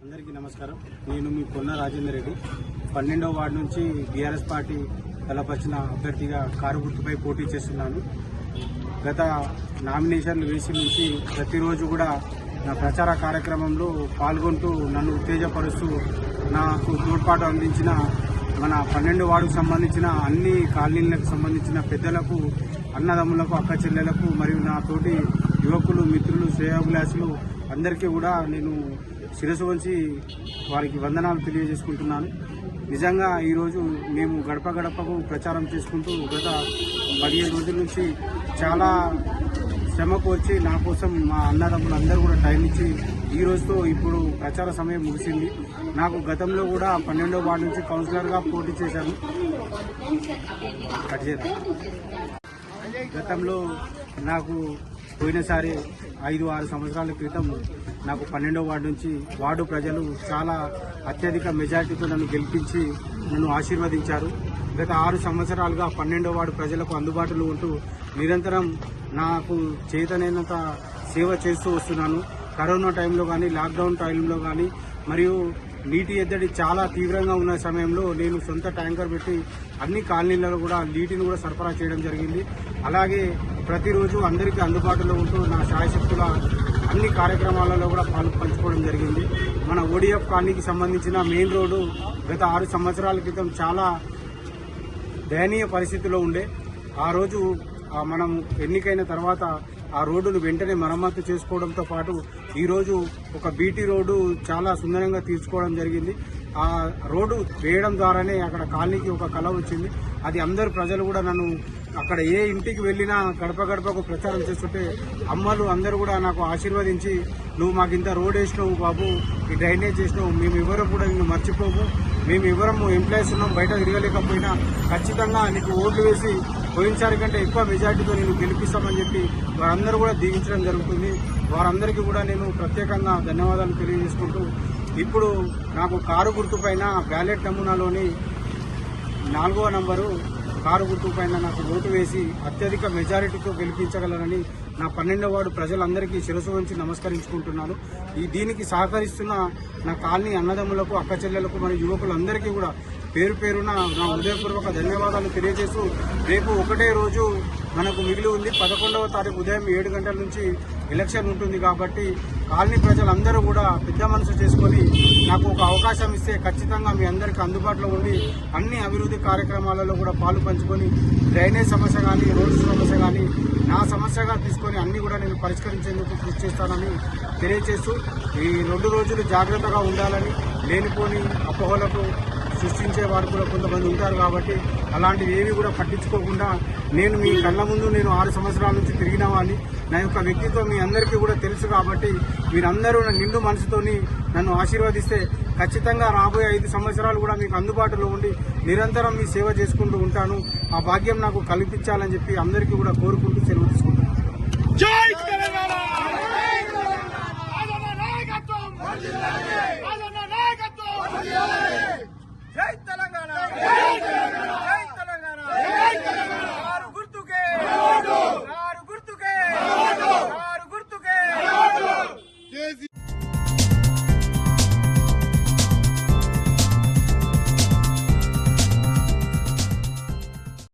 అందరికీ నమస్కారం. నేను మీ పొన్న రాజేందర్ రెడ్డి 12వ వార్డు నుంచి బీఆర్ఎస్ పార్టీ బలపరిచిన అభ్యర్థిగా కారు గుర్తుపై పోటీ చేస్తున్నాను. గత నామినేషన్లు వేసి నుంచి ప్రతిరోజు కూడా నా ప్రచార కార్యక్రమంలో పాల్గొంటూ నన్ను ఉత్తేజపరుస్తూ నాకు తోడ్పాటు అందించిన మన 12వ వార్డుకు సంబంధించిన అన్ని కాలనీలకు సంబంధించిన పెద్దలకు, అన్నదమ్ములకు, అక్క చెల్లెలకు మరియు నా తోటి యువకులు, మిత్రులు, శ్రేయోభిలాషులు అందరికీ కూడా నేను శిరస్సు వంచి వారికి వందనాలు తెలియజేసుకుంటున్నాను. నిజంగా ఈరోజు మేము గడప గడపకు ప్రచారం చేసుకుంటూ గత 15 రోజుల నుంచి చాలా శ్రమ కోర్చి నా కోసం మా అన్నదమ్ములు అందరూ కూడా టైం ఇచ్చి ఈ రోజుతో ఇప్పుడు ప్రచార సమయం ముగిసింది. నాకు గతంలో కూడా 12వ వార్డు నుంచి కౌన్సిలర్గా పోటీ చేశాను. గతంలో నాకు పోయినసారి 5-6 సంవత్సరాల క్రితం నాకు 12వ వార్డు నుంచి వార్డు ప్రజలు చాలా అత్యధిక మెజార్టీతో నన్ను గెలిపించి నన్ను ఆశీర్వదించారు. గత 6 సంవత్సరాలుగా 12వ వార్డు ప్రజలకు అందుబాటులో ఉంటూ నిరంతరం నాకు చేతనైనంత సేవ చేస్తూ వస్తున్నాను. కరోనా టైంలో కానీ, లాక్డౌన్ టైంలో కానీ, మరియు నీటి ఎద్దడి చాలా తీవ్రంగా ఉన్న సమయంలో నేను సొంత ట్యాంకర్ పెట్టి అన్ని కాలనీలలో కూడా నీటిని కూడా సరఫరా చేయడం జరిగింది. అలాగే ప్రతిరోజు అందరికీ అందుబాటులో ఉంటూ నా శాయశక్తుల అన్ని కార్యక్రమాలలో కూడా పంచుకోవడం జరిగింది. మన ఓడిఎఫ్ కాలనీకి సంబంధించిన మెయిన్ రోడ్డు గత 6 సంవత్సరాల క్రితం చాలా దయనీయ పరిస్థితిలో ఉండే. ఆ రోజు మనం ఎన్నికైన తర్వాత ఆ రోడ్డును వెంటనే మరమ్మతు చేసుకోవడంతో పాటు ఈరోజు ఒక బీటీ రోడ్డు చాలా సుందరంగా తీర్చుకోవడం జరిగింది. ఆ రోడ్డు వేయడం ద్వారానే అక్కడ కాలనీకి ఒక కళ వచ్చింది. అది అందరు ప్రజలు కూడా నన్ను అక్కడ ఏ ఇంటికి వెళ్ళినా గడప గడపకు ప్రచారం చేస్తుంటే అమ్మలు అందరూ కూడా నాకు ఆశీర్వదించి, నువ్వు మాకు ఇంత రోడ్ వేసినావు బాబు, ఈ డ్రైనేజ్ చేసినావు, మేము ఎవరు కూడా నిన్ను మర్చిపోము, మేము ఎవరము ఎంప్లాయీస్ ఉన్నాం, బయట తిరగలేకపోయినా ఖచ్చితంగా నీకు ఓట్లు వేసి పోయినసారి కంటే ఎక్కువ మెజార్టీతో నేను గెలిపిస్తామని చెప్పి వారందరూ కూడా దీవించడం జరుగుతుంది. వారందరికీ కూడా నేను ప్రత్యేకంగా ధన్యవాదాలు తెలియజేసుకుంటూ, ఇప్పుడు నాకు కారు గుర్తుపైన బ్యాలెట్ నమూనాలోని 4వ నంబరు కారు గుర్తు పైన నాకు ఓటు వేసి అత్యధిక మెజారిటీతో గెలిపించగలరని నా 12వ వార్డు ప్రజలందరికీ శిరస్సు వంచి నమస్కరించుకుంటున్నాను. దీనికి సహకరిస్తున్న నా కాలనీ అన్నదమ్ములకు, అక్క చెల్లెలకు మరియు యువకులందరికీ కూడా పేరు పేరున నా హృదయపూర్వక ధన్యవాదాలు తెలియజేస్తూ, రేపు ఒకటే రోజు మనకు మిగిలి ఉంది. 11వ తారీఖు ఉదయం 7 గంటల నుంచి ఎలక్షన్ ఉంటుంది కాబట్టి కాలనీ ప్రజలందరూ కూడా పెద్ద మనసు చేసుకొని నాకు ఒక అవకాశం ఇస్తే ఖచ్చితంగా మీ అందరికీ అందుబాటులో ఉండి అన్ని అభివృద్ధి కార్యక్రమాలలో కూడా పాలు పంచుకొని డ్రైనేజ్ సమస్య కానీ, రోడ్డు సమస్య కానీ నా సమస్యగా తీసుకొని అన్ని కూడా నేను పరిష్కరించేందుకు కృషి చేస్తానని తెలియజేస్తూ, ఈ 2 రోజులు జాగ్రత్తగా ఉండాలని, లేనిపోని అపోహలకు సృష్టించే వారు కూడా కొంతమంది ఉంటారు కాబట్టి అలాంటివి ఏవి కూడా పట్టించుకోకుండా నేను మీ కళ్ళ ముందు నేను 6 సంవత్సరాల నుంచి తిరిగిన వాడిని. నా యొక్క వ్యక్తిత్వం మీ అందరికీ కూడా తెలుసు కాబట్టి మీరందరూ నిండు మనసుతోని నన్ను ఆశీర్వదిస్తే ఖచ్చితంగా రాబోయే 5 సంవత్సరాలు కూడా మీకు అందుబాటులో ఉండి నిరంతరం మీ సేవ చేసుకుంటూ ఉంటాను. ఆ భాగ్యం నాకు కల్పించాలని చెప్పి అందరికీ కూడా కోరుకుంటూ సెలవు తీసుకుంటాను.